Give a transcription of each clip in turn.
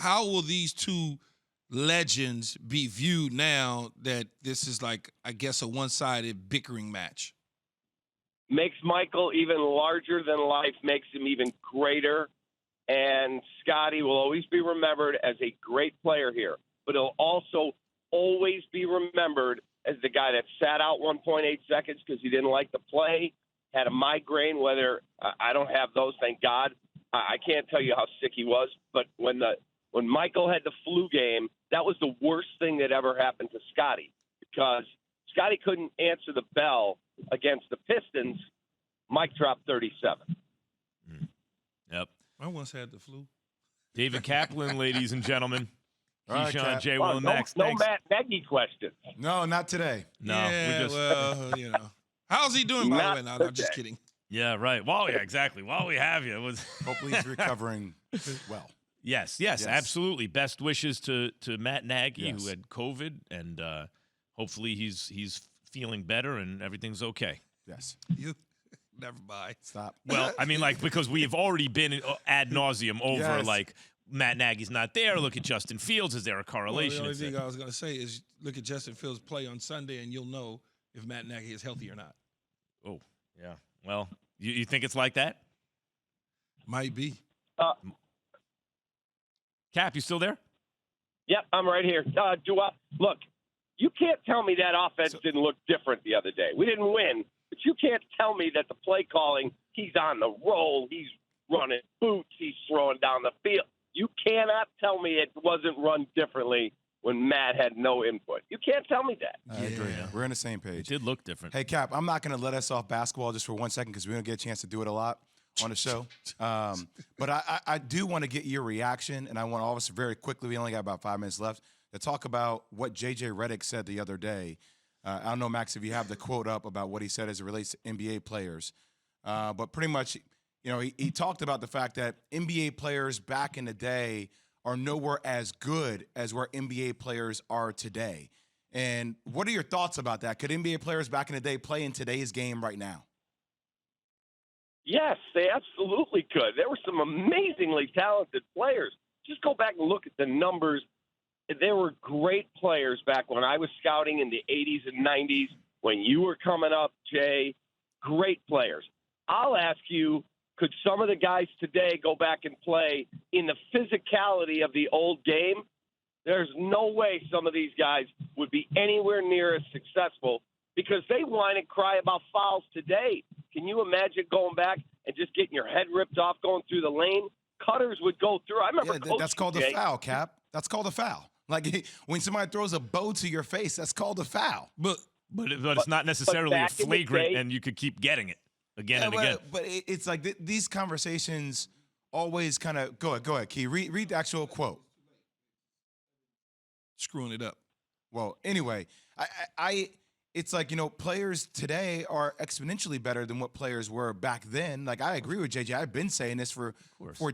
how will these two legends be viewed now that this is like, I guess, a one-sided bickering match? Makes Michael even larger than life, makes him even greater. And Scottie will always be remembered as a great player here, but he'll also always be remembered as the guy that sat out 1.8 seconds because he didn't like the play, had a migraine, whether I don't have those, thank God. I can't tell you how sick he was, but when Michael had the flu game, that was the worst thing that ever happened to Scottie because Scottie couldn't answer the bell against the Pistons. Mike dropped 37. Yep. I once had the flu. David Kaplan, ladies and gentlemen. Right, Keyshawn, Cap. JWill and Max. No Thanks. Matt Nagy questions. No, not today. No, yeah, well, How's he doing, by the way? No, I'm just kidding. Yeah, right. Well, yeah, exactly. While we have you. Hopefully he's recovering well. Yes, absolutely. Best wishes to Matt Nagy, who had COVID, and hopefully he's feeling better and everything's okay. Yes. You never mind. Stop. Well, I mean, because we have already been ad nauseum over, Yes. Matt Nagy's not there. Look at Justin Fields. Is there a correlation? Well, the only thing I was going to say is look at Justin Fields play on Sunday, and you'll know if Matt Nagy is healthy or not. Oh, yeah. Well, you think it's like that? Might be. Cap, you still there? Yep, I'm right here. Look, you can't tell me that offense didn't look different the other day. We didn't win, but you can't tell me that the play calling, he's on the roll, he's running boots, he's throwing down the field. You cannot tell me it wasn't run differently when Matt had no input. You can't tell me that. I agree. We're on the same page. It did look different. Hey, Cap, I'm not going to let us off basketball just for 1 second because we don't get a chance to do it a lot on the show. But I do want to get your reaction, and I want all of us very quickly, we only got about 5 minutes left, to talk about what J.J. Redick said the other day. I don't know, Max, if you have the quote up about what he said as it relates to NBA players. But pretty much, he talked about the fact that NBA players back in the day are nowhere as good as where NBA players are today. And what are your thoughts about that? Could NBA players back in the day play in today's game right now? Yes, they absolutely could. There were some amazingly talented players. Just go back and look at the numbers. There were great players back when I was scouting in the 80s and 90s, when you were coming up, Jay. Great players. I'll ask you, could some of the guys today go back and play in the physicality of the old game? There's no way some of these guys would be anywhere near as successful because they whine and cry about fouls today. Can you imagine going back and just getting your head ripped off going through the lane? Cutters would go through. I remember that's called a foul, Cap. That's called a foul. Like when somebody throws a bow to your face, that's called a foul. But it's not necessarily a flagrant, and you could keep getting it again and again. But it's like these conversations always kind of go ahead, Key. Read the actual quote. Screwing it up. Well, anyway, it's like, players today are exponentially better than what players were back then. Like, I agree with JJ. I've been saying this for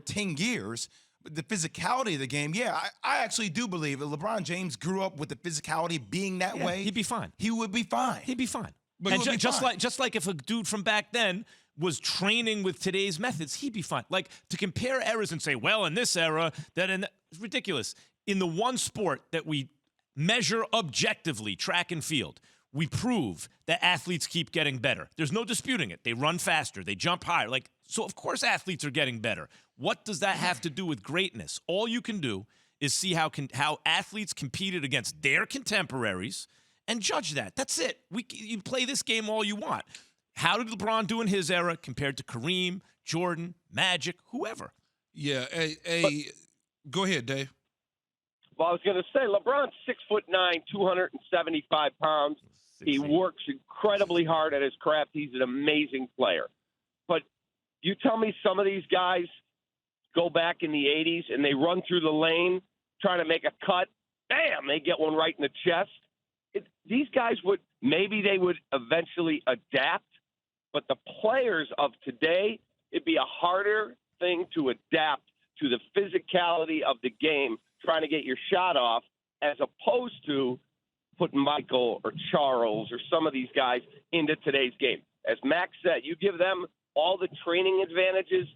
10 years. But the physicality of the game, I actually do believe if LeBron James grew up with the physicality being that way, he'd be fine. He would be fine. He'd be fine. But and just like if a dude from back then was training with today's methods, he'd be fine. Like, to compare eras and say, well, in this era, it's ridiculous. In the one sport that we measure objectively, track and field, we prove that athletes keep getting better. There's no disputing it. They run faster. They jump higher. So of course athletes are getting better. What does that have to do with greatness? All you can do is see how athletes competed against their contemporaries and judge that. That's it. You play this game all you want. How did LeBron do in his era compared to Kareem, Jordan, Magic, whoever? Yeah. Go ahead, Dave. Well, I was going to say, LeBron's 6'9", 275 pounds. He works incredibly hard at his craft. He's an amazing player. But you tell me some of these guys go back in the 80s and they run through the lane trying to make a cut. Bam, they get one right in the chest. These guys maybe they would eventually adapt, but the players of today, it'd be a harder thing to adapt to the physicality of the game, trying to get your shot off, as opposed to putting Michael or Charles or some of these guys into today's game. As Max said, you give them all the training advantages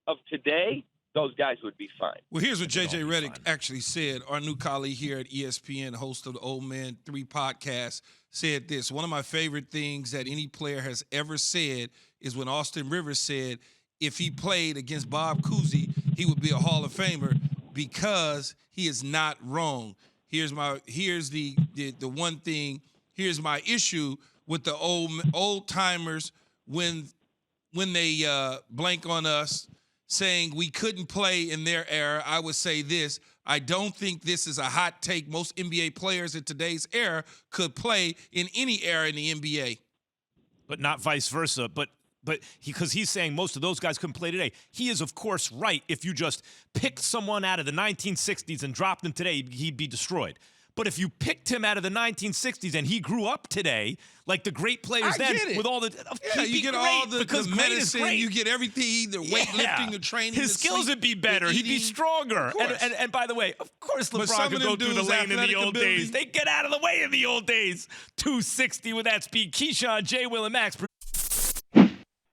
of today, those guys would be fine. Well, here's what JJ Redick actually said. Our new colleague here at ESPN, host of the Old Man 3 podcast, said this. One of my favorite things that any player has ever said is when Austin Rivers said if he played against Bob Cousy, he would be a Hall of Famer because he is not wrong. Here's the one thing. Here's my issue with the old timers when they blank on us, saying we couldn't play in their era. I would say this. I don't think this is a hot take. Most NBA players in today's era could play in any era in the NBA. But not vice versa. But because he's saying most of those guys couldn't play today. He is, of course, right. If you just picked someone out of the 1960s and dropped him today, he'd be destroyed. But if you picked him out of the 1960s and he grew up today, like the great players then, with all the you get all the medicine, you get everything, the weightlifting, the training. His skills would be better. He'd be stronger. And by the way, of course, LeBron could go through the lane in the old days. They get out of the way in the old days. 260 with that speed. Keyshawn, JWill and Max.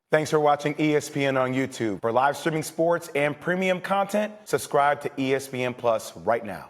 Thanks for watching ESPN on YouTube. For live streaming sports and premium content, subscribe to ESPN Plus right now.